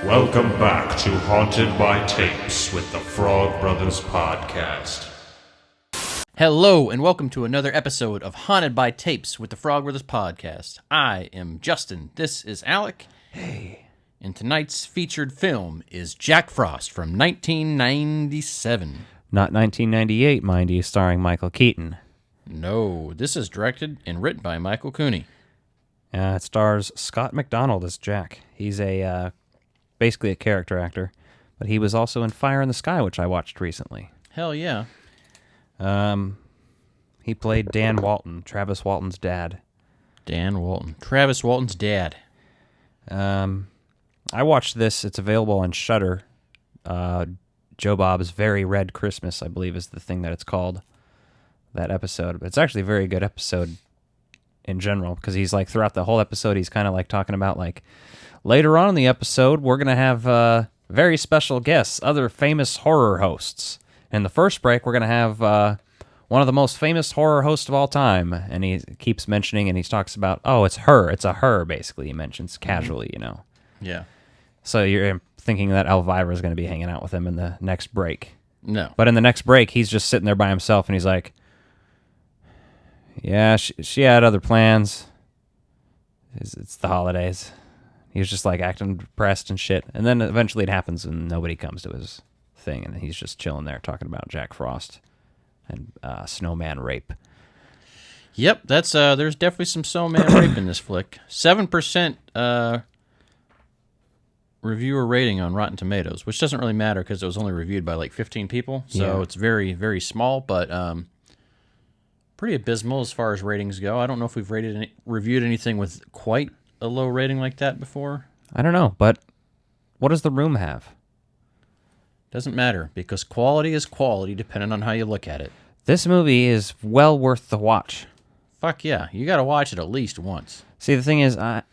Welcome back to Haunted by Tapes with the Frog Brothers Podcast. Hello, and welcome to another episode of Haunted by Tapes with the Frog Brothers Podcast. I am Justin. This is Alec. Hey. And tonight's featured film is Jack Frost from 1997. Not 1998, mind you, starring Michael Keaton. No, this is directed and written by Michael Cooney. It stars Scott McDonald as Jack. He's basically a character actor, but he was also in Fire in the Sky, which I watched recently. Hell yeah. He played Dan Walton, Travis Walton's dad. Dan Walton. Travis Walton's dad. I watched this. It's available on Shudder. Joe Bob's Very Red Christmas, I believe, is the thing that it's called, that episode. But it's actually a very good episode in general, because he's like, throughout the whole episode, he's kind of like talking about like, later on in the episode, we're going to have very special guests, other famous horror hosts. In the first break, we're going to have one of the most famous horror hosts of all time. And he keeps mentioning, and he talks about, oh, it's her. It's a her, basically, he mentions casually, you know. Yeah. So you're thinking that Elvira is going to be hanging out with him in the next break. No. But in the next break, he's just sitting there by himself, and he's like, yeah, she had other plans. It's the holidays. He was just like acting depressed and shit. And then eventually it happens and nobody comes to his thing, and he's just chilling there talking about Jack Frost and Snowman Rape. Yep, that's there's definitely some Snowman Rape in this flick. 7% reviewer rating on Rotten Tomatoes, which doesn't really matter because it was only reviewed by like 15 people. So It's very, very small, but pretty abysmal as far as ratings go. I don't know if we've reviewed anything with quite a low rating like that before. I don't know, but what does The Room have? Doesn't matter, because quality is quality depending on how you look at it. This movie is well worth the watch. Fuck yeah, you gotta watch it at least once. See, the thing is, I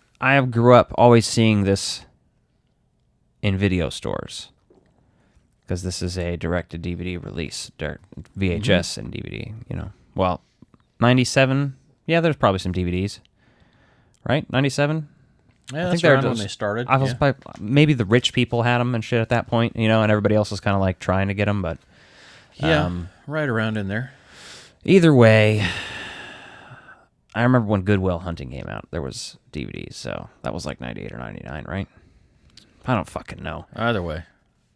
grew up always seeing this in video stores, because this is a direct-to-DVD release, VHS and DVD, you know. Well, 97, yeah, there's probably some DVDs, right? 97? Yeah, that's around when they started. Maybe the rich people had them and shit at that point, you know, and everybody else was kind of like trying to get them, but... Yeah, right around in there. Either way, I remember when Good Will Hunting came out, there was DVDs, so that was like 98 or 99, right? I don't fucking know. Either way.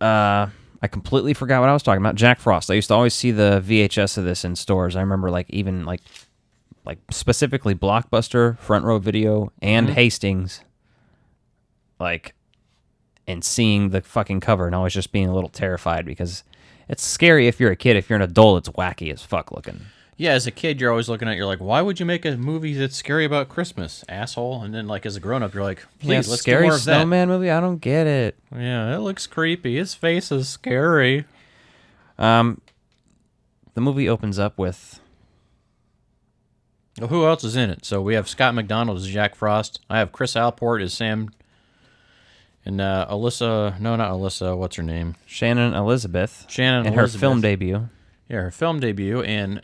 I completely forgot what I was talking about. Jack Frost. I used to always see the VHS of this in stores. I remember like even like specifically Blockbuster, Front Row Video, and Hastings, like, and seeing the fucking cover and always just being a little terrified, because it's scary if you're a kid. If you're an adult, it's wacky as fuck looking. Yeah, as a kid, you're always looking at it, you're like, why would you make a movie that's scary about Christmas, asshole? And then, like, as a grown-up, you're like, please, let's do more of that. Scary Snowman movie? I don't get it. Yeah, it looks creepy. His face is scary. The movie opens up with... Well, who else is in it? So we have Scott McDonald as Jack Frost. I have Chris Alport as Sam. And Alyssa... No, not Alyssa. What's her name? Shannon Elizabeth. Shannon in Elizabeth. her film debut. Yeah, her film debut, and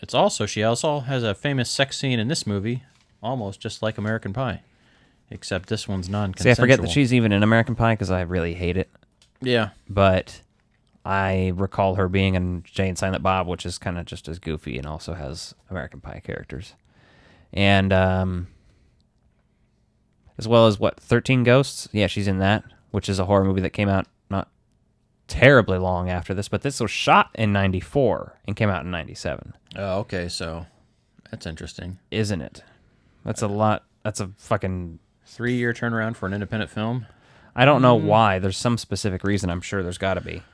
she also has a famous sex scene in this movie, almost just like American Pie, except this one's non-consensual. See, I forget that she's even in American Pie because I really hate it. Yeah. But I recall her being in Jay and Silent Bob, which is kind of just as goofy and also has American Pie characters. And as well as, 13 Ghosts? Yeah, she's in that, which is a horror movie that came out not terribly long after this, but this was shot in 94 and came out in 97. Oh, okay, so that's interesting. Isn't it? That's a lot. That's a fucking 3-year turnaround for an independent film. I don't know why. There's some specific reason. I'm sure there's got to be.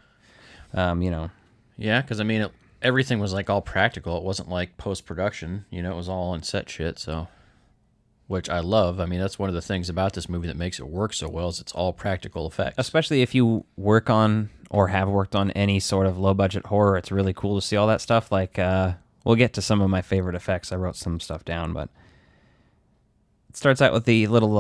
You know. Yeah, because I mean, everything was like all practical. It wasn't like post-production. You know, it was all on set shit. So, which I love. I mean, that's one of the things about this movie that makes it work so well is it's all practical effects. Especially if you work on or have worked on any sort of low-budget horror, it's really cool to see all that stuff. Like, we'll get to some of my favorite effects. I wrote some stuff down, but it starts out with the little,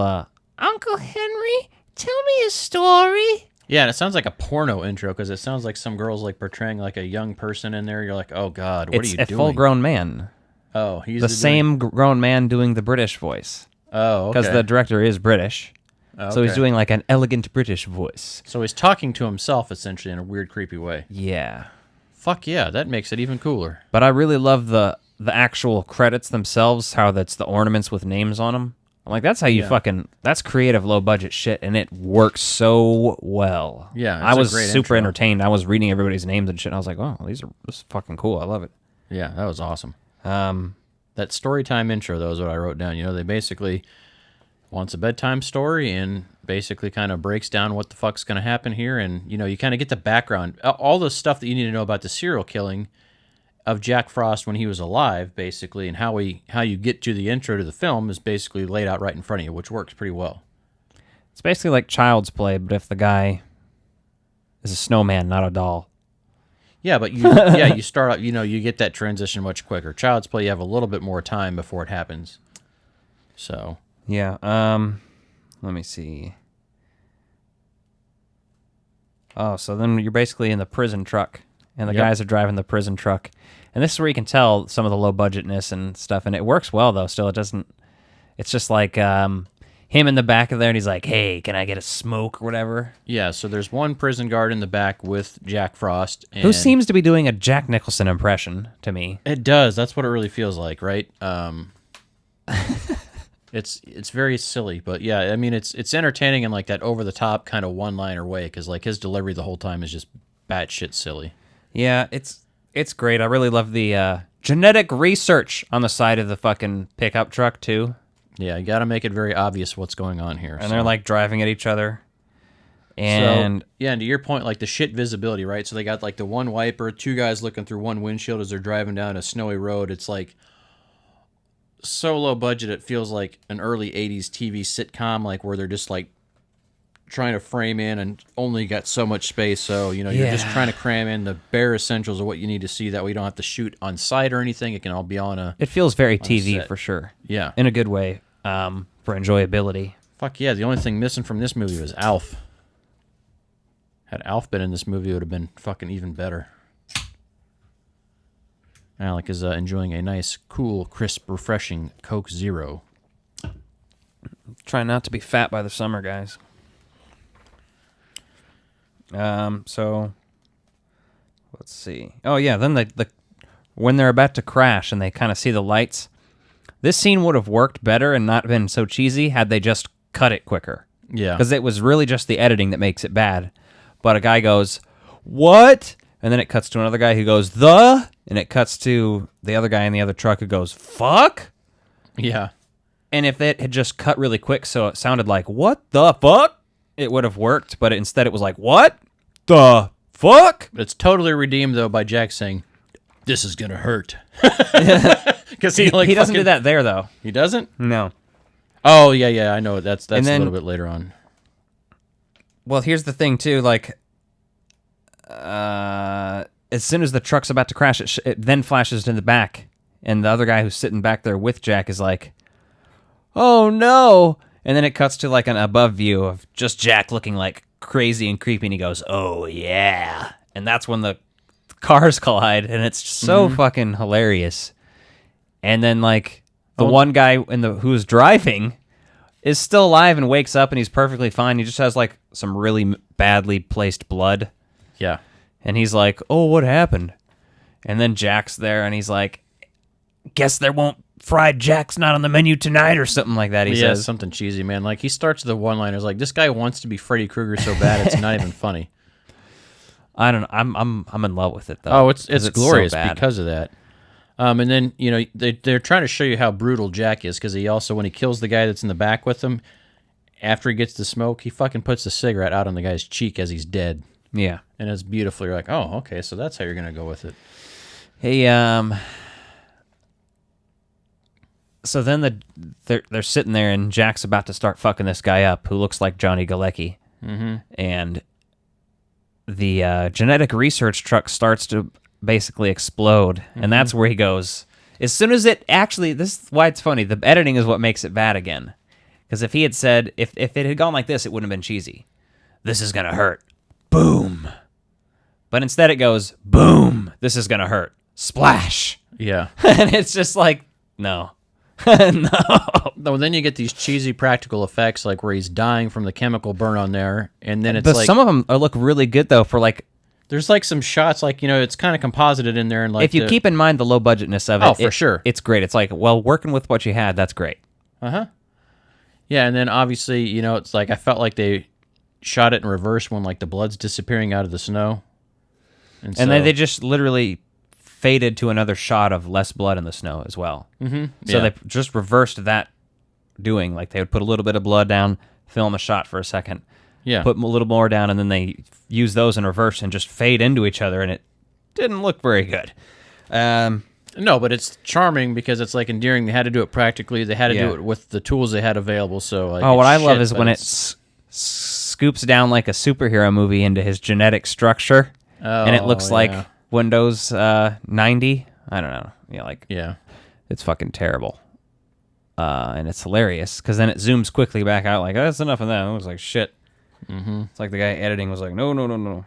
Uncle Henry, tell me a story. Yeah, and it sounds like a porno intro because it sounds like some girl's like portraying like a young person in there. You're like, oh God, what are you doing? It's a full-grown man. Oh, he's the same grown man doing the British voice. Oh, okay. Because the director is British. So he's Okay. doing like an elegant British voice. So he's talking to himself essentially in a weird, creepy way. Yeah. Fuck yeah, that makes it even cooler. But I really love the actual credits themselves, how that's the ornaments with names on them. I'm like, that's how you that's creative, low budget shit, and it works so well. Yeah, it's I was a great super intro. entertained. I was reading everybody's names and shit, and I was like, oh, this is fucking cool. I love it. Yeah, that was awesome. That storytime intro, though, is what I wrote down. You know, they basically wants a bedtime story and basically kind of breaks down what the fuck's going to happen here. And, you know, you kind of get the background, all the stuff that you need to know about the serial killing of Jack Frost when he was alive, basically, and how you get to the intro to the film is basically laid out right in front of you, which works pretty well. It's basically like Child's Play, but if the guy is a snowman, not a doll. Yeah, but you start out, you know, you get that transition much quicker. Child's Play, you have a little bit more time before it happens. So, Yeah. Let me see. Oh, so then you're basically in the prison truck, and the guys are driving the prison truck. And this is where you can tell some of the low budgetness and stuff, and it works well, though. Still, it doesn't... It's just like him in the back of there, and he's like, hey, can I get a smoke or whatever? yeah, so there's one prison guard in the back with Jack Frost. And Who seems to be doing a Jack Nicholson impression to me. It does. That's what it really feels like, right? It's very silly, but yeah, I mean, it's entertaining in like that over-the-top kind of one-liner way, because like his delivery the whole time is just batshit silly. Yeah, it's great. I really love the genetic research on the side of the fucking pickup truck, too. Yeah, you got to make it very obvious what's going on here. And they're like driving at each other. And so, yeah, and to your point, like the shit visibility, right? So they got like the one wiper, two guys looking through one windshield as they're driving down a snowy road. It's like so low budget, it feels like an early 80s TV sitcom, like where they're just like trying to frame in and only got so much space. So, you know, you're just trying to cram in the bare essentials of what you need to see. That way you don't have to shoot on site or anything. It can all be on a... it feels very set. TV for sure. Yeah. In a good way, for enjoyability. Fuck yeah, the only thing missing from this movie was Alf. Had Alf been in this movie, it would have been fucking even better. Alec is enjoying a nice, cool, crisp, refreshing Coke Zero. Try not to be fat by the summer, guys. So let's see. Oh yeah, then the when they're about to crash and they kind of see the lights, this scene would have worked better and not been so cheesy had they just cut it quicker. Yeah. Because it was really just the editing that makes it bad. But a guy goes, "What?" And then it cuts to another guy who goes, "The?" And it cuts to the other guy in the other truck who goes, "Fuck?" Yeah. And if it had just cut really quick so it sounded like, "What the fuck?" it would have worked, but instead it was like, "What the fuck?" But it's totally redeemed, though, by Jack saying, "This is gonna hurt." Because he doesn't do that there, though. He doesn't? No. Oh, yeah, I know. That's And then- a little bit later on. Well, here's the thing, too. Like, as soon as the truck's about to crash, it then flashes to the back, and the other guy who's sitting back there with Jack is like, "Oh, no." And then it cuts to, like, an above view of just Jack looking, like, crazy and creepy, and he goes, "Oh, yeah." And that's when the cars collide, and it's so fucking hilarious. And then, like, the one guy who's driving is still alive and wakes up, and he's perfectly fine. He just has, like, some really badly placed blood. Yeah. And he's like, "Oh, what happened?" And then Jack's there, and he's like, "Guess there won't fried Jack's not on the menu tonight," or something like that. He says something cheesy, man. Like, he starts the one-liners like, this guy wants to be Freddy Krueger so bad, it's not even funny. I don't know. I'm in love with it though. Oh, it's so glorious bad. because of that. And then, you know, they're trying to show you how brutal Jack is, because he also, when he kills the guy that's in the back with him, after he gets the smoke, he fucking puts the cigarette out on the guy's cheek as he's dead. Yeah. And it's beautiful. You're like, oh, okay, so that's how you're gonna go with it. Hey, so then they're sitting there, and Jack's about to start fucking this guy up, who looks like Johnny Galecki, and the genetic research truck starts to basically explode, and that's where he goes. As soon as it actually, this is why it's funny. The editing is what makes it bad again, because if he had said, if it had gone like this, it wouldn't have been cheesy. "This is gonna hurt." Boom. But instead it goes, boom, "This is gonna hurt." Splash. Yeah. And it's just like, no. No, then you get these cheesy practical effects, like where he's dying from the chemical burn on there, and then it's But like some of them look really good though. For like, there's like some shots, like it's kind of composited in there, and like if you keep in mind the low budgetness of it, oh, for sure, it's great. It's like, well, working with what you had, that's great. Yeah, and then obviously, it's like I felt like they shot it in reverse when like the blood's disappearing out of the snow, and then they just literally faded to another shot of less blood in the snow as well. So they just reversed that doing. Like they would put a little bit of blood down, film a shot for a second, put a little more down, and then they use those in reverse and just fade into each other, and it didn't look very good. No, but it's charming because it's like endearing. They had to do it practically. They had to do it with the tools they had available. So like, what I love is when it scoops down like a superhero movie into his genetic structure, and it looks like Windows 90. I don't know. It's fucking terrible. And it's hilarious because then it zooms quickly back out like, that's enough of that. It was like shit. It's like the guy editing was like, no.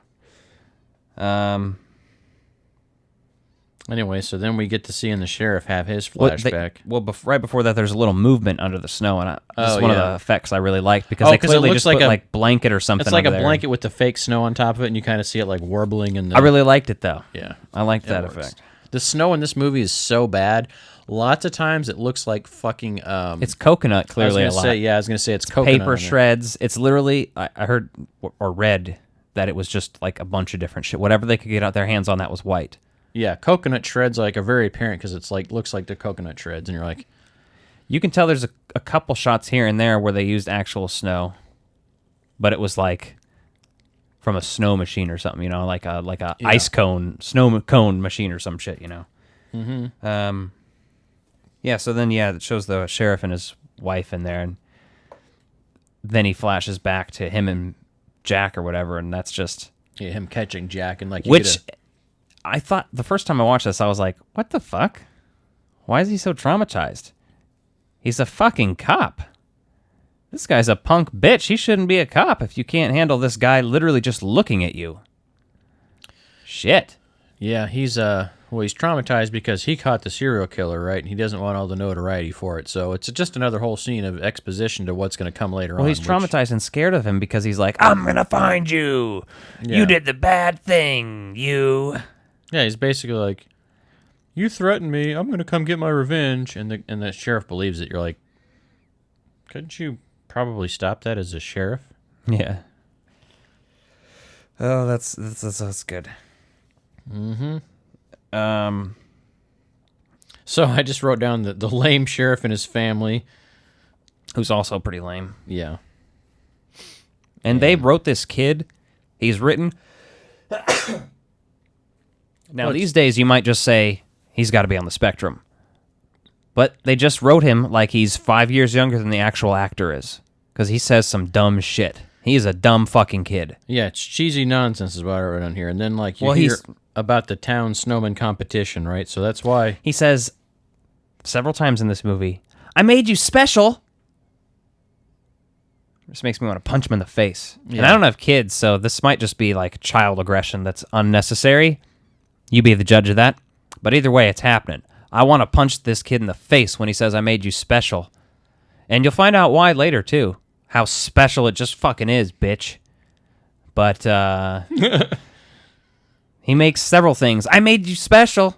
Anyway, so then we get to see the sheriff have his flashback. Right before that, there's a little movement under the snow, and this is one of the effects I really liked because they 'cause clearly it looks just like put a- like blanket or something. It's like a under there. blanket with the fake snow on top of it, and you kind of see it like warbling. I really liked it though. Yeah, I liked that works. effect. The snow in this movie is so bad. Lots of times it looks like fucking. It's coconut clearly I was a lot. I was gonna say it's coconut. Paper shreds. It's literally I heard or read that it was just like a bunch of different shit. Whatever they could get out their hands on that was white. Yeah, coconut shreds like are very apparent because it's like looks like the coconut shreds, and you're like, you can tell there's a couple shots here and there where they used actual snow, but it was like from a snow machine or something, like a ice cone, snow cone machine or some shit, Yeah. So then, it shows the sheriff and his wife in there, and then he flashes back to him and Jack or whatever, and that's just him catching Jack and like I thought the first time I watched this, I was like, what the fuck? Why is he so traumatized? He's a fucking cop. This guy's a punk bitch. He shouldn't be a cop if you can't handle this guy literally just looking at you. Shit. Yeah, he's traumatized because he caught the serial killer, right? And he doesn't want all the notoriety for it. So it's just another whole scene of exposition to what's going to come later on. Well, he's traumatized and scared of him because he's like, I'm going to find you. Yeah. You did the bad thing, you. Yeah, he's basically like, you threatened me. I'm going to come get my revenge. And the sheriff believes it. You're like, couldn't you probably stop that as a sheriff? Yeah. Oh, that's good. So I just wrote down the lame sheriff and his family, who's also pretty lame. Yeah. And they wrote this kid. He's written. Now, these days, you might just say he's got to be on the spectrum. But they just wrote him like he's 5 years younger than the actual actor is. Because he says some dumb shit. He's a dumb fucking kid. Yeah, it's cheesy nonsense is what I wrote on here. And then, like, you hear about the town snowman competition, right? So that's why... He says several times in this movie, I made you special. This makes me want to punch him in the face. Yeah. And I don't have kids, so this might just be like child aggression that's unnecessary. You be the judge of that. But either way, it's happening. I want to punch this kid in the face when he says, I made you special. And you'll find out why later, too. How special it just fucking is, bitch. But, he makes several things. I made you special.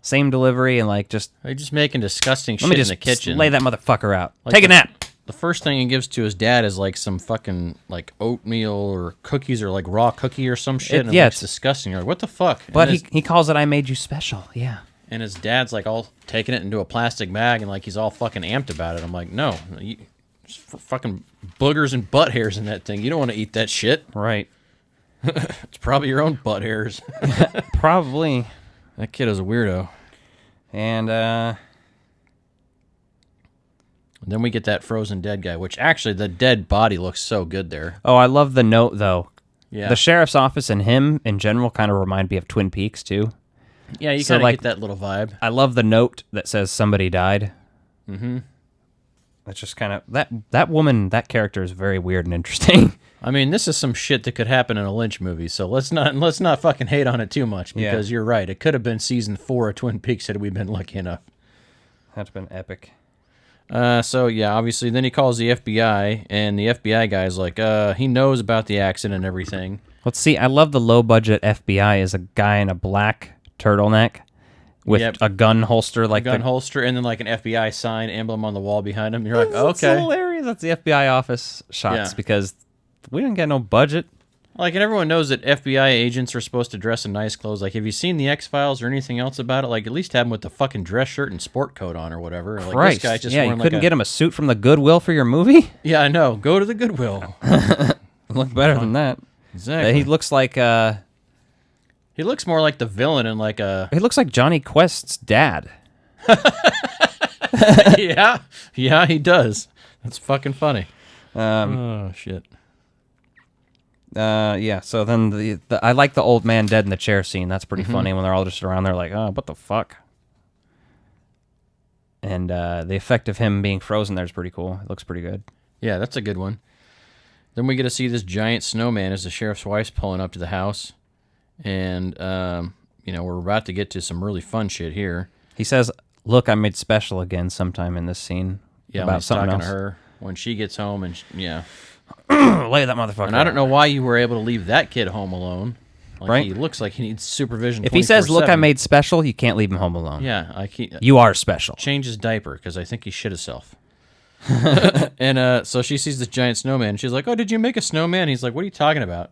Same delivery and, like, just... They're just making disgusting shit in the kitchen. Lay that motherfucker out. Like Take a nap. The first thing he gives to his dad is, like, some fucking, like, oatmeal or cookies or, like, raw cookie or some shit. And it's disgusting. You're like, what the fuck? But he calls it, I made you special. Yeah. And his dad's, like, all taking it into a plastic bag and, like, he's all fucking amped about it. I'm like, no. There's fucking boogers and butt hairs in that thing. You don't want to eat that shit. Right. It's probably your own butt hairs. Probably. That kid is a weirdo. And then we get that frozen dead guy, which actually the dead body looks so good there. Oh, I love the note, though. Yeah. The sheriff's office and him, in general, kind of remind me of Twin Peaks, too. Yeah, you kind of get that little vibe. I love the note that says somebody died. Mm-hmm. That's just kind of... That woman, that character is very weird and interesting. I mean, this is some shit that could happen in a Lynch movie, so let's not fucking hate on it too much, because you're right. It could have been season 4 of Twin Peaks had we been lucky enough. That's been epic. So yeah, obviously, then he calls the FBI, and the FBI guy's like, he knows about the accident and everything. Let's see. I love the low budget FBI is a guy in a black turtleneck with a gun holster, like gun holster, and then like an FBI sign emblem on the wall behind him. You're like, That's okay, hilarious. That's the FBI office shots because we didn't get no budget. Like, and everyone knows that FBI agents are supposed to dress in nice clothes. Like, have you seen the X-Files or anything else about it? Like, at least have them with the fucking dress shirt and sport coat on or whatever. Like, Christ. this guy's just you wearing couldn't like get him a suit from the Goodwill for your movie? Yeah, I know. Go to the Goodwill. Look better than that. Exactly. He looks like he looks more like the villain in like a... He looks like Johnny Quest's dad. Yeah, he does. That's fucking funny. Oh, shit. Yeah, so then the I like the old man dead in the chair scene. That's pretty funny when they're all just around there like, oh, what the fuck? And the effect of him being frozen there is pretty cool. It looks pretty good. Yeah, that's a good one. Then we get to see this giant snowman as the sheriff's wife's pulling up to the house. And, we're about to get to some really fun shit here. He says, look, I made special again sometime in this scene. Yeah, about something talking else. to her when she gets home and, yeah. Lay that motherfucker. And I don't know why you were able to leave that kid home alone. Like, right? He looks like he needs supervision. If he says, "Look, I 24/7. made special," you can't leave him home alone. Yeah, You are special. Change his diaper because I think he shit himself. And so she sees this giant snowman. And she's like, "Oh, did you make a snowman?" He's like, "What are you talking about?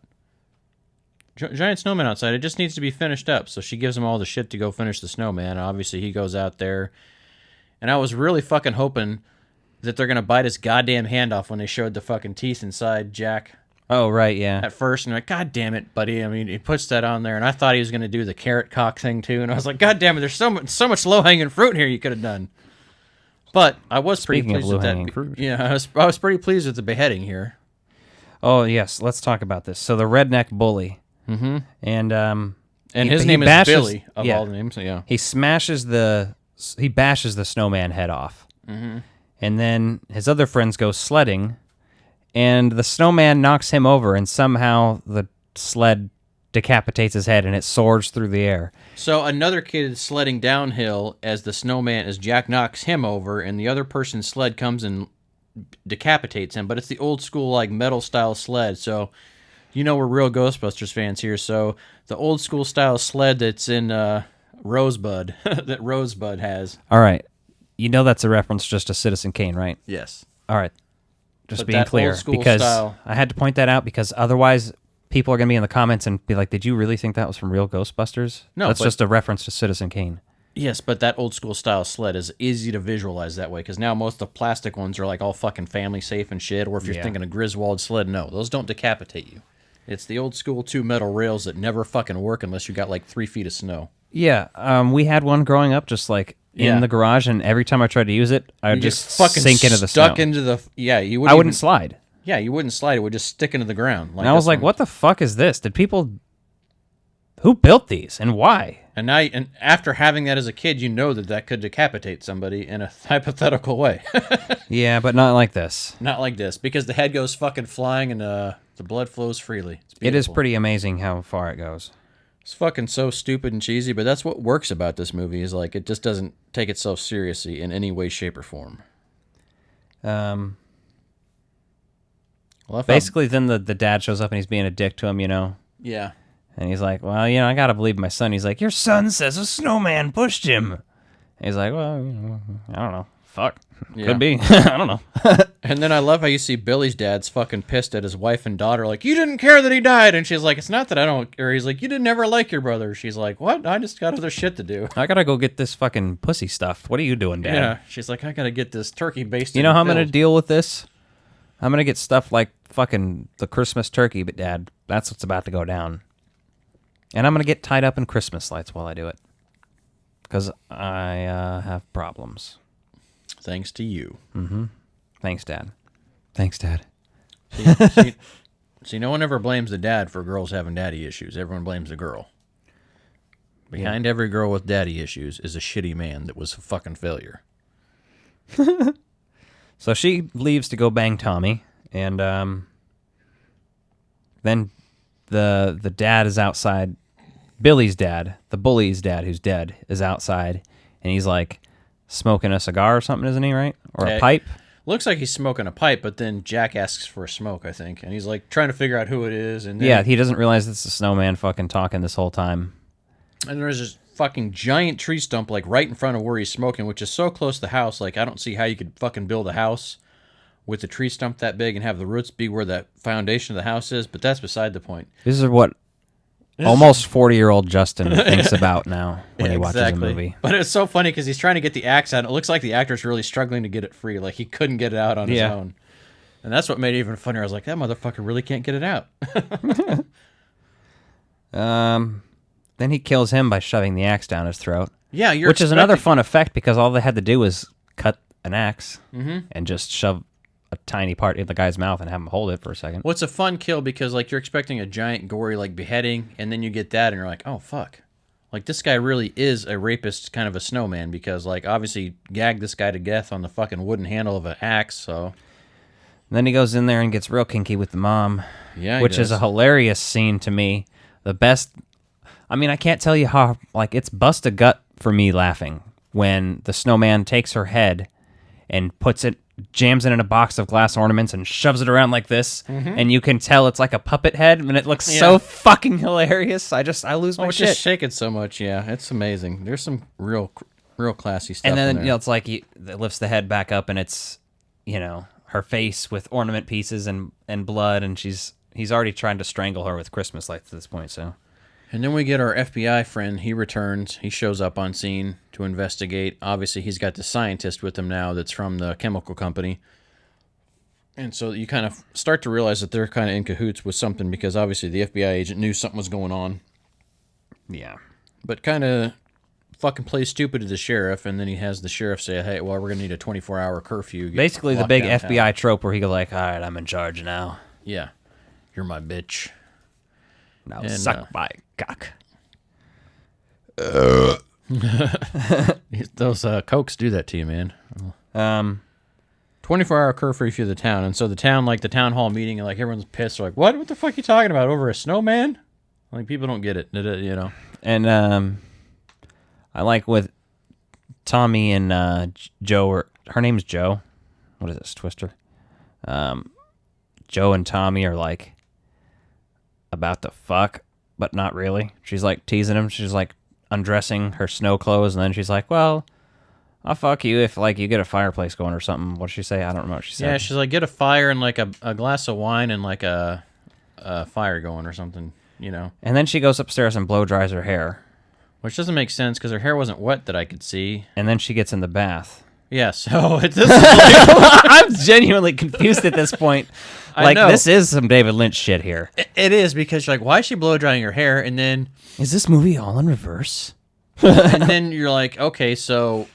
Giant snowman outside. It just needs to be finished up." So she gives him all the shit to go finish the snowman. And obviously, he goes out there. And I was really fucking hoping that they're gonna bite his goddamn hand off when they showed the fucking teeth inside Jack. Oh, right, yeah. At first, and I'm like, God damn it, buddy. I mean, he puts that on there, and I thought he was going to do the carrot cock thing, too. And I was like, God damn it, there's so much low-hanging fruit here you could have done. But I was pretty Speaking of pleased with that. low-hanging fruit. Yeah, I was pretty pleased with the beheading here. Oh, yes, let's talk about this. So the Redneck Bully. Mm-hmm. And his he name bashes- is Billy, of yeah. all the names. So yeah. He bashes the snowman head off. Mm-hmm. And then his other friends go sledding, and the snowman knocks him over, and somehow the sled decapitates his head, and it soars through the air. So another kid is sledding downhill as Jack knocks him over, and the other person's sled comes and decapitates him. But it's the old school, like, metal style sled. So, we're real Ghostbusters fans here. So the old school style sled that's in Rosebud, that Rosebud has. All right. That's a reference just to Citizen Kane, right? Yes. All right. Just But being that clear, old school because style- I had to point that out because otherwise people are going to be in the comments and be like, did you really think that was from real Ghostbusters? No, That's but- just a reference to Citizen Kane. Yes, but that old school style sled is easy to visualize that way because now most of the plastic ones are like all fucking family safe and shit. Or if you're Yeah. thinking a Griswold sled, no, those don't decapitate you. It's the old school 2 metal rails that never fucking work unless you got like 3 feet of snow. Yeah, we had one growing up just like Yeah. in the garage, and every time I tried to use it, I would You just fucking sink into the snow. stuck into the you I wouldn't slide. Yeah, you wouldn't slide. It would just stick into the ground. And I was this like, one. what the fuck is this? Who built these and why? And after having that as a kid, you know that could decapitate somebody in a hypothetical way. Yeah, but not like this. Not like this, because the head goes fucking flying and the blood flows freely. It's It is beautiful. pretty amazing how far it goes. It's fucking so stupid and cheesy, but that's what works about this movie is like it just doesn't take itself seriously in any way, shape, or form. Basically, then the dad shows up and he's being a dick to him, Yeah. And he's like, well, I got to believe my son. He's like, your son says a snowman pushed him. And he's like, well, I don't know. Fuck. Yeah. Could be. I don't know. And then I love how you see Billy's dad's fucking pissed at his wife and daughter, like, you didn't care that he died. And she's like, it's not that I don't care. He's like, you didn't ever like your brother. She's like, what? I just got other shit to do. I got to go get this fucking pussy stuffed. What are you doing, Dad? Yeah. She's like, I got to get this turkey basted. You know how I'm and going to filled." deal with this? I'm going to get stuff like fucking the Christmas turkey, but Dad, that's what's about to go down. And I'm going to get tied up in Christmas lights while I do it. Because I have problems. Thanks to you. Mm-hmm. Thanks, Dad. Thanks, Dad. See, no one ever blames the dad for girls having daddy issues. Everyone blames the girl. Behind every girl with daddy issues is a shitty man that was a fucking failure. So she leaves to go bang Tommy, and then the dad is outside. Billy's dad, the bully's dad, who's dead, is outside, and he's like, smoking a cigar or something, isn't he? Right, or Yeah. a pipe. Looks like he's smoking a pipe, but then Jack asks for a smoke, I think, and he's like trying to figure out who it is. And then, Yeah, he doesn't realize it's the snowman fucking talking this whole time. and there's this fucking giant tree stump like right in front of where he's smoking, which is so close to the house. Like I don't see how you could fucking build a house with a tree stump that big and have the roots be where the foundation of the house is. But that's beside the point. This is what almost 40-year-old Justin thinks about now when he watches Exactly. a movie. But it's so funny because he's trying to get the axe out. It looks like the actor's really struggling to get it free. Like he couldn't get it out on his own. And that's what made it even funnier. I was like, that motherfucker really can't get it out. Then he kills him by shoving the axe down his throat. Yeah, which is another fun effect because all they had to do was cut an axe and just shove a tiny part in the guy's mouth and have him hold it for a second. Well, it's a fun kill because like you're expecting a giant gory like beheading, and then you get that, and you're like, oh fuck, like this guy really is a rapist, kind of a snowman, because like obviously gagged this guy to death on the fucking wooden handle of an axe. So And then he goes in there and gets real kinky with the mom. Yeah, which is a hilarious scene to me. The best. I mean, I can't tell you how. Like, it's bust a gut for me laughing when the snowman takes her head and jams it in a box of glass ornaments and shoves it around like this, and you can tell it's like a puppet head, and it looks so fucking hilarious. I lose my shit. Just shaking so much. Yeah, it's amazing. There's some real classy stuff. And then in there. it's like it lifts the head back up, and it's her face with ornament pieces and blood, and he's already trying to strangle her with Christmas lights at this point. So, and then we get our FBI friend. He returns. He shows up on scene to investigate. Obviously, he's got the scientist with him now that's from the chemical company. And so you kind of start to realize that they're kind of in cahoots with something because obviously the FBI agent knew something was going on. yeah. But kind of fucking plays stupid to the sheriff, and then he has the sheriff say, hey, well, we're going to need a 24-hour curfew. Basically, the big FBI trope where he goes like, all right, I'm in charge now. Yeah. You're my bitch. Now suck my cock. Those cokes do that to you, man. 24-hour curfew for the town. And so the town, like the town hall meeting, and like everyone's pissed. They're like, what the fuck are you talking about? Over a snowman? Like, people don't get it, And I like with Tommy and Joe, or her name's Joe. What is this, Twister? Joe and Tommy are like about to fuck, but not really. She's like teasing him. She's like undressing her snow clothes, and then she's like, well, I'll fuck you if like you get a fireplace going or something. What did she say? I don't remember what she said. Yeah, she's like, get a fire and like a glass of wine and like a fire going or something, And then she goes upstairs and blow dries her hair. Which doesn't make sense because her hair wasn't wet that I could see. And then she gets in the bath. Yeah, so this I'm genuinely confused at this point. Like, this is some David Lynch shit here. it is because you're like, why is she blow drying her hair? And then Is this movie all in reverse? and then you're like, okay, so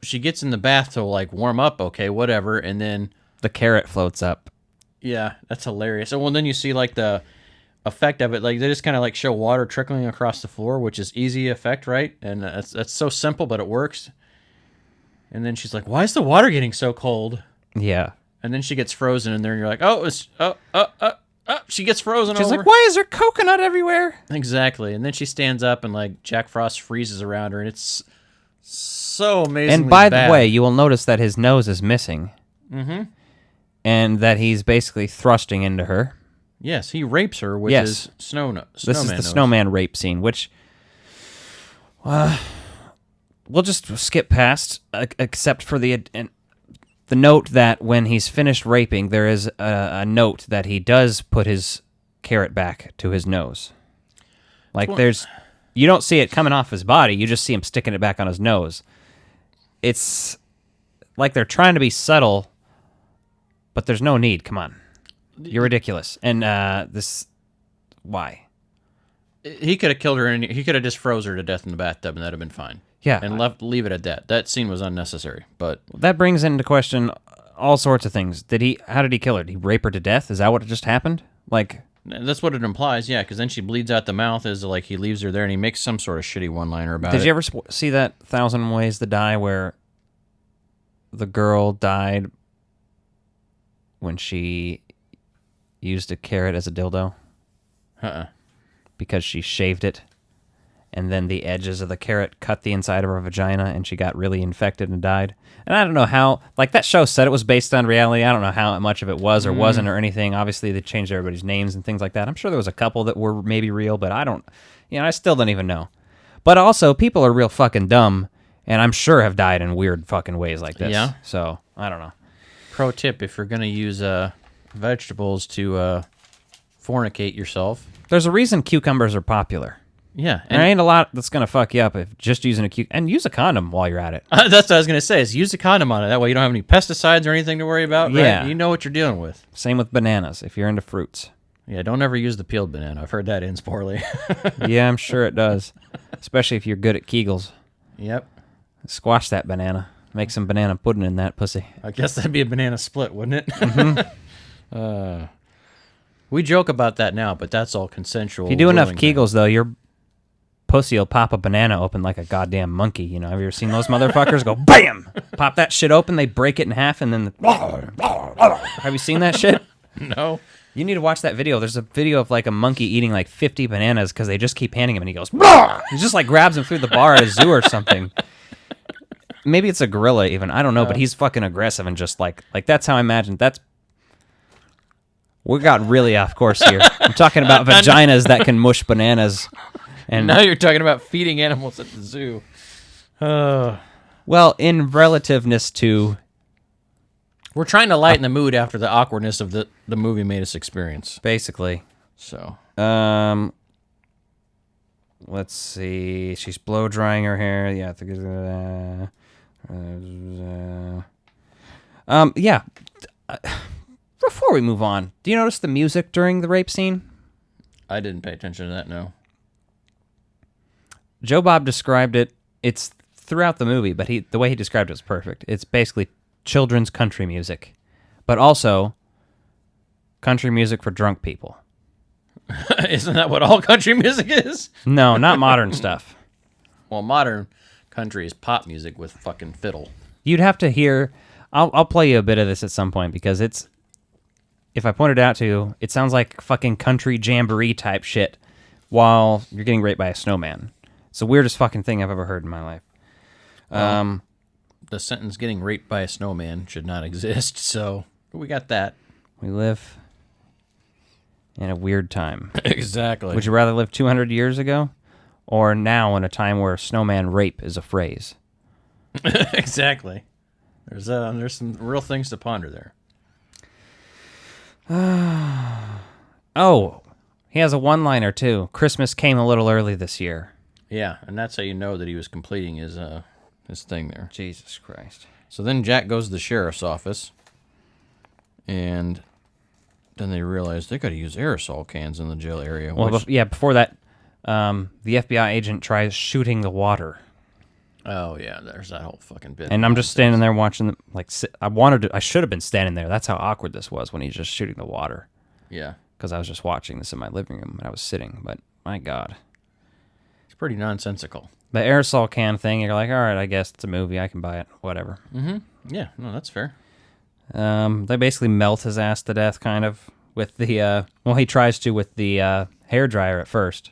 she gets in the bath to like warm up, okay, whatever, and then The carrot floats up. yeah, that's hilarious. And well, then you see like the effect of it, like they just kind of like show water trickling across the floor, which is easy effect, right? And that's so simple, but it works. And then she's like, why is the water getting so cold? Yeah. And then she gets frozen, and then you're like, she gets frozen. She's over. like, why is there coconut everywhere? Exactly. And then she stands up, and like Jack Frost freezes around her, and it's so amazing. And by the way, you will notice that his nose is missing. Mm-hmm. And that he's basically thrusting into her. yes, he rapes her with his snowman. This is the snowman rape scene, which we'll just skip past, except for the note that when he's finished raping, there is a note that he does put his carrot back to his nose. Like, you don't see it coming off his body, you just see him sticking it back on his nose. It's like they're trying to be subtle, but there's no need. Come on. You're ridiculous. And why? He could have killed her, and he could have just froze her to death in the bathtub, and that'd have been fine. Yeah. And leave it at that. That scene was unnecessary, but That brings into question all sorts of things. How did he kill her? Did he rape her to death? Is that what just happened? Like, that's what it implies, yeah, because then she bleeds out the mouth as like he leaves her there, and he makes some sort of shitty one-liner about it. did you ever see that 1,000 Ways to Die where the girl died when she used a carrot as a dildo? Uh-uh. Because she shaved it and then the edges of the carrot cut the inside of her vagina, and she got really infected and died. And I don't know how, like, that show said it was based on reality. I don't know how much of it was or wasn't or anything. Obviously, they changed everybody's names and things like that. I'm sure there was a couple that were maybe real, but I still don't even know. But also, people are real fucking dumb, and I'm sure have died in weird fucking ways like this. Yeah. So, I don't know. Pro tip, if you're going to use vegetables to fornicate yourself. There's a reason cucumbers are popular. Yeah. And there ain't a lot that's going to fuck you up if just using a cucumber. And use a condom while you're at it. That's what I was going to say, is use a condom on it. That way you don't have any pesticides or anything to worry about, right? Yeah. You know what you're dealing with. Same with bananas, if you're into fruits. Yeah, don't ever use the peeled banana. I've heard that ends poorly. Yeah, I'm sure it does. Especially if you're good at Kegels. Yep. Squash that banana. Make some banana pudding in that pussy. I guess that'd be a banana split, wouldn't it? Mm-hmm. We joke about that now, but that's all consensual. If you do enough willing Kegels, though, your pussy will pop a banana open like a goddamn monkey. You know, have you ever seen those motherfuckers go BAM? Pop that shit open, they break it in half, and then... Have you seen that shit? No. You need to watch that video. There's a video of like a monkey eating like 50 bananas because they just keep handing him, and he goes... He just like grabs him through the bar at a zoo or something. Maybe it's a gorilla even. I don't know, but he's fucking aggressive and just like that's how I imagine. We got really off course here. I'm talking about vaginas that can mush bananas. And now you're talking about feeding animals at the zoo. Well, in relativeness to... We're trying to lighten the mood after the awkwardness of the movie made us experience. Basically. So. Let's see. She's blow drying her hair. Yeah. Yeah. Before we move on, do you notice the music during the rape scene? I didn't pay attention to that, no. Joe Bob described it. It's throughout the movie, but the way he described it was perfect. It's basically children's country music, but also country music for drunk people. Isn't that what all country music is? No, not modern stuff. Well, modern country is pop music with fucking fiddle. You'd have to hear... I'll play you a bit of this at some point because it's... If I point it out to you, it sounds like fucking country jamboree type shit while you're getting raped by a snowman. It's the weirdest fucking thing I've ever heard in my life. Well, the sentence "getting raped by a snowman" should not exist, so we got that. We live in a weird time. Exactly. Would you rather live 200 years ago or now in a time where snowman rape is a phrase? Exactly. There's some real things to ponder there. Oh, he has a one-liner too. Christmas came a little early this year. Yeah, and that's how you know that he was completing his thing there. Jesus Christ. So then Jack goes to the sheriff's office, and then they realize they got to use aerosol cans in the jail area. Well, before that, the FBI agent tries shooting the water. Oh yeah, there's that whole fucking bit. And I'm just standing there watching them. Like I should have been standing there. That's how awkward this was when he's just shooting the water. Yeah, because I was just watching this in my living room and I was sitting. But my God, it's pretty nonsensical. The aerosol can thing. You're like, all right, I guess it's a movie. I can buy it. Whatever. Mm-hmm. Yeah, no, that's fair. They basically melt his ass to death, kind of with the. He tries to with the hair dryer at first,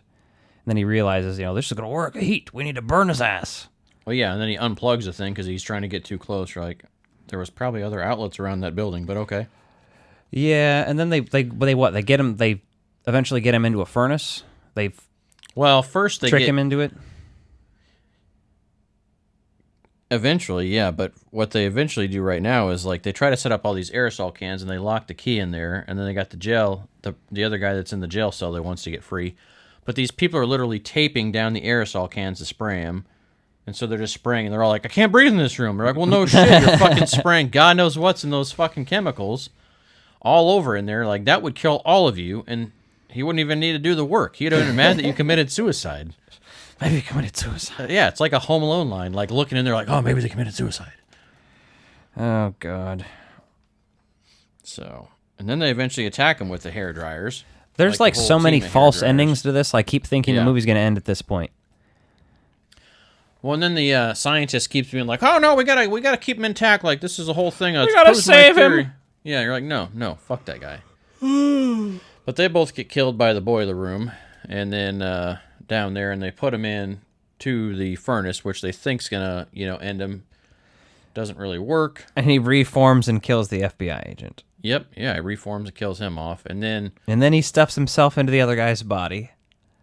and then he realizes, this is gonna work. Heat. We need to burn his ass. Well, yeah, and then he unplugs the thing because he's trying to get too close. Like, there was probably other outlets around that building, but okay. Yeah, and then they get him. They eventually get him into a furnace. First they trick him into it. Eventually, yeah, but what they eventually do right now is like they try to set up all these aerosol cans and they lock the key in there, and then they got the jail, the other guy that's in the jail cell that wants to get free. But these people are literally taping down the aerosol cans to spray him. And so they're just spraying, and they're all like, I can't breathe in this room. They're like, well, no shit, you're fucking spraying God knows what's in those fucking chemicals all over in there. Like, that would kill all of you, and he wouldn't even need to do the work. He'd have been mad that you committed suicide. Maybe he committed suicide. Yeah, it's like a Home Alone line, like looking in there like, oh, maybe they committed suicide. Oh, God. So, and then they eventually attack him with the hair dryers. There's like so many false endings to this. I keep thinking the movie's going to end at this point. Well, and then the scientist keeps being like, "Oh no, we gotta keep him intact. Like this is a whole thing. We gotta save him." Yeah, you're like, no, fuck that guy. But they both get killed by the boiler room, and then down there, and they put him in to the furnace, which they think's gonna, end him. Doesn't really work. And he reforms and kills the FBI agent. Yep, yeah, he reforms and kills him off, and then he stuffs himself into the other guy's body.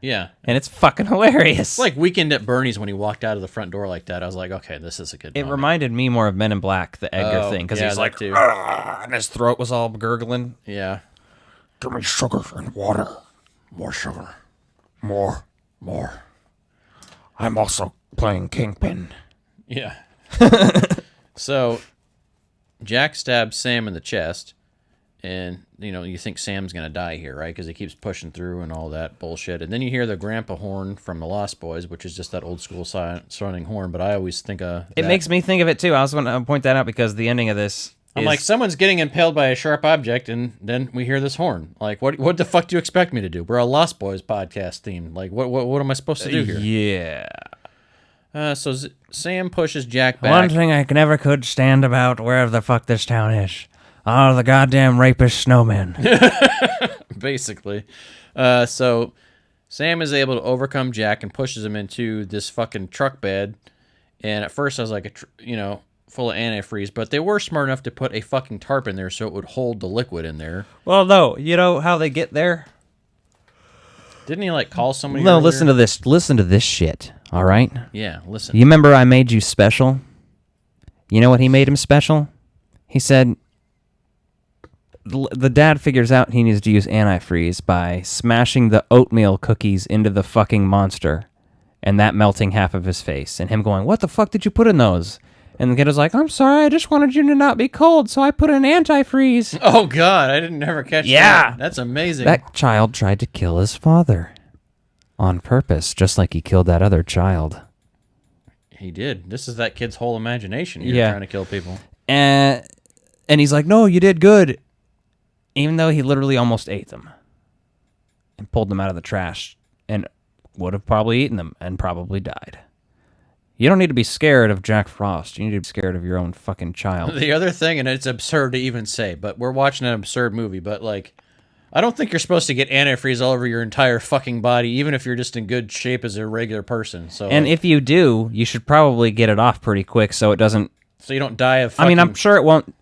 Yeah. And it's fucking hilarious. It's like Weekend at Bernie's when he walked out of the front door like that. I was like, okay, this is a good moment. It reminded me more of Men in Black, the Edgar thing, because he's like, and his throat was all gurgling. Yeah. Give me sugar and water. More sugar. More. I'm also playing Kingpin. Yeah. So, Jack stabs Sam in the chest, and, you think Sam's going to die here, right? Because he keeps pushing through and all that bullshit. And then you hear the grandpa horn from the Lost Boys, which is just that old school sounding horn, but I always think of It makes me think of it, too. I was going to point that out because the ending of this I'm like, someone's getting impaled by a sharp object, and then we hear this horn. Like, what the fuck do you expect me to do? We're a Lost Boys podcast theme. Like, what am I supposed to do here? Yeah. So Sam pushes Jack back. One thing I never could stand about wherever the fuck this town is. Oh, the goddamn rapist snowman. Basically. So Sam is able to overcome Jack and pushes him into this fucking truck bed. And at first I was like, full of antifreeze, but they were smart enough to put a fucking tarp in there so it would hold the liquid in there. Well, no, you know how they get there? Didn't he, call somebody No, earlier? listen to this. Listen to this shit, all right? Yeah, listen. You remember I made you special? You know what he made him special? He said the dad figures out he needs to use antifreeze by smashing the oatmeal cookies into the fucking monster and that melting half of his face and him going, what the fuck did you put in those? And the kid was like, I'm sorry, I just wanted you to not be cold, so I put in antifreeze. Oh, God, I didn't ever catch that. That's amazing. That child tried to kill his father on purpose, just like he killed that other child. He did. This is that kid's whole imagination. You're trying to kill people. And he's like, no, you did good. Even though he literally almost ate them and pulled them out of the trash and would have probably eaten them and probably died. You don't need to be scared of Jack Frost. You need to be scared of your own fucking child. The other thing, and it's absurd to even say, but we're watching an absurd movie, but I don't think you're supposed to get antifreeze all over your entire fucking body, even if you're just in good shape as a regular person. So, and if you do, you should probably get it off pretty quick so it doesn't... So you don't die of fucking... I mean, I'm sure it won't...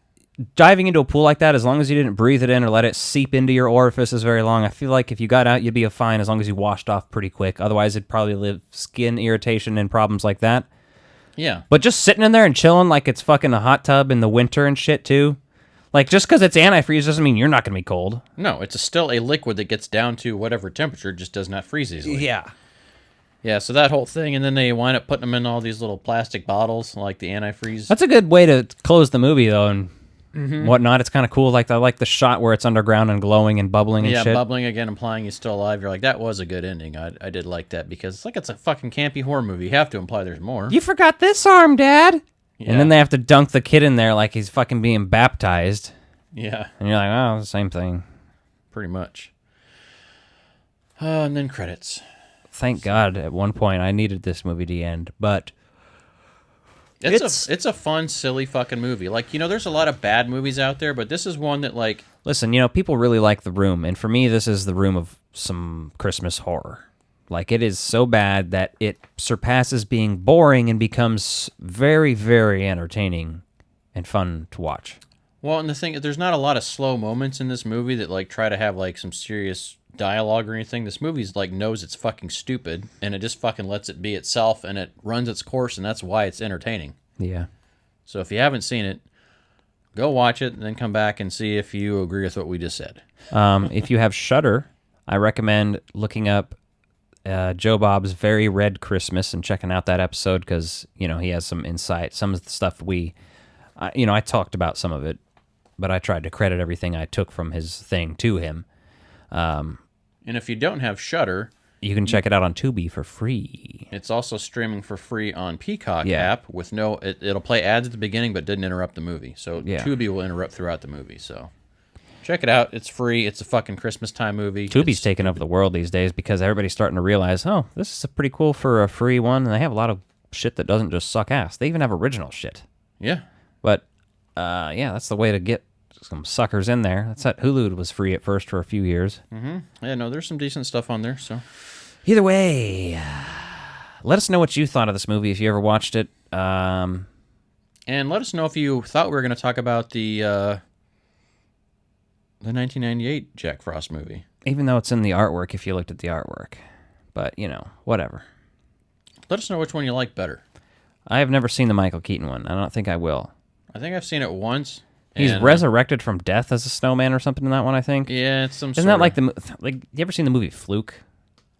Diving into a pool like that, as long as you didn't breathe it in or let it seep into your orifices very long, I feel like if you got out, you'd be fine as long as you washed off pretty quick. Otherwise, it'd probably leave skin irritation and problems like that. Yeah. But just sitting in there and chilling like it's fucking a hot tub in the winter and shit, too. Like, just because it's antifreeze doesn't mean you're not going to be cold. No, it's still a liquid that gets down to whatever temperature, just does not freeze easily. Yeah. Yeah, so that whole thing, and then they wind up putting them in all these little plastic bottles, like the antifreeze. That's a good way to close the movie, though, and whatnot. It's kind of cool. Like, I like the shot where it's underground and glowing and bubbling and shit. Yeah, bubbling again, implying he's still alive. You're like, that was a good ending. I did like that, because it's a fucking campy horror movie. You have to imply there's more. You forgot this arm, Dad! Yeah. And then they have to dunk the kid in there like he's fucking being baptized. Yeah. And you're like, oh, the same thing. Pretty much. And then credits. Thank God, at one point, I needed this movie to end, but... It's a fun, silly fucking movie. There's a lot of bad movies out there, but this is one that, Listen, people really like The Room, and for me, this is The Room of some Christmas horror. It is so bad that it surpasses being boring and becomes very, very entertaining and fun to watch. Well, and the thing, there's not a lot of slow moments in this movie that, try to have, some serious dialogue or anything. This movie's, knows it's fucking stupid, and it just fucking lets it be itself, and it runs its course, and that's why it's entertaining. Yeah. So if you haven't seen it, go watch it, and then come back and see if you agree with what we just said. If you have Shudder, I recommend looking up Joe Bob's Very Red Christmas and checking out that episode because, he has some insight. Some of the stuff I talked about some of it, but I tried to credit everything I took from his thing to him. And if you don't have Shudder, you can check it out on Tubi for free. It's also streaming for free on Peacock app with it'll play ads at the beginning but didn't interrupt the movie. So Tubi will interrupt throughout the movie. So check it out. It's free. It's a fucking Christmas time movie. Tubi's taking over the world these days because everybody's starting to realize, oh, this is pretty cool for a free one. And they have a lot of shit that doesn't just suck ass. They even have original shit. Yeah. But, that's the way to get some suckers in there. That's that Hulu was free at first for a few years. Mm-hmm. Yeah, no, there's some decent stuff on there. So Either way, let us know what you thought of this movie if you ever watched it. And let us know if you thought we were going to talk about the 1998 Jack Frost movie. Even though it's in the artwork, if you looked at the artwork. But, whatever. Let us know which one you like better. I have never seen the Michael Keaton one. I don't think I will. I think I've seen it once. He's resurrected from death as a snowman or something in that one, I think. Yeah, it's some Isn't that like you ever seen the movie Fluke?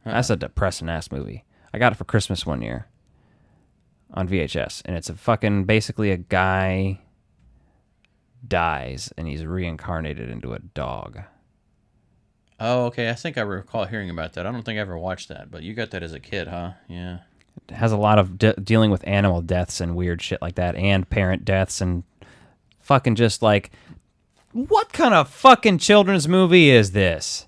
That's a depressing-ass movie. I got it for Christmas one year on VHS, and it's basically a guy dies, and he's reincarnated into a dog. Oh, okay. I think I recall hearing about that. I don't think I ever watched that, but you got that as a kid, huh? Yeah. It has a lot of dealing with animal deaths and weird shit like that, and parent deaths, and fucking just like, what kind of fucking children's movie is this?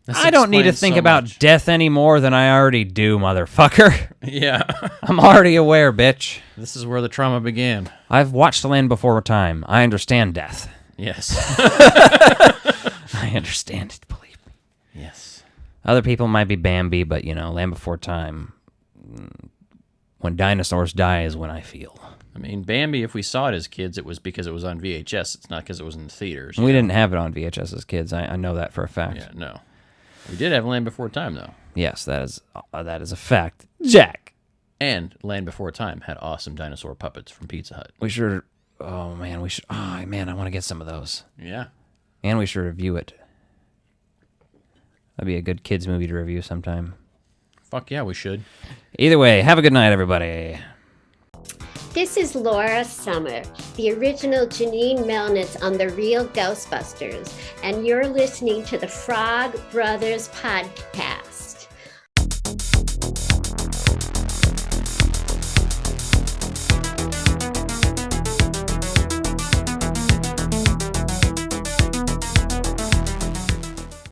I don't need to think about death any more than I already do, motherfucker. Yeah. I'm already aware, bitch. This is where the trauma began. I've watched The Land Before Time. I understand death. Yes. I understand it, believe me. Yes. Other people might be Bambi, but, Land Before Time, when dinosaurs die is when I feel. I mean, Bambi, if we saw it as kids, it was because it was on VHS. It's not because it was in the theaters. We didn't have it on VHS as kids. I know that for a fact. Yeah, no. We did have Land Before Time, though. Yes, that is a fact. Jack. And Land Before Time had awesome dinosaur puppets from Pizza Hut. We should... Oh, man, we should... Oh, man, I want to get some of those. Yeah. And we should review it. That'd be a good kids movie to review sometime. Fuck yeah, we should. Either way, have a good night, everybody. This is Laura Summer, the original Janine Melnitz on The Real Ghostbusters, and you're listening to the Frog Brothers Podcast.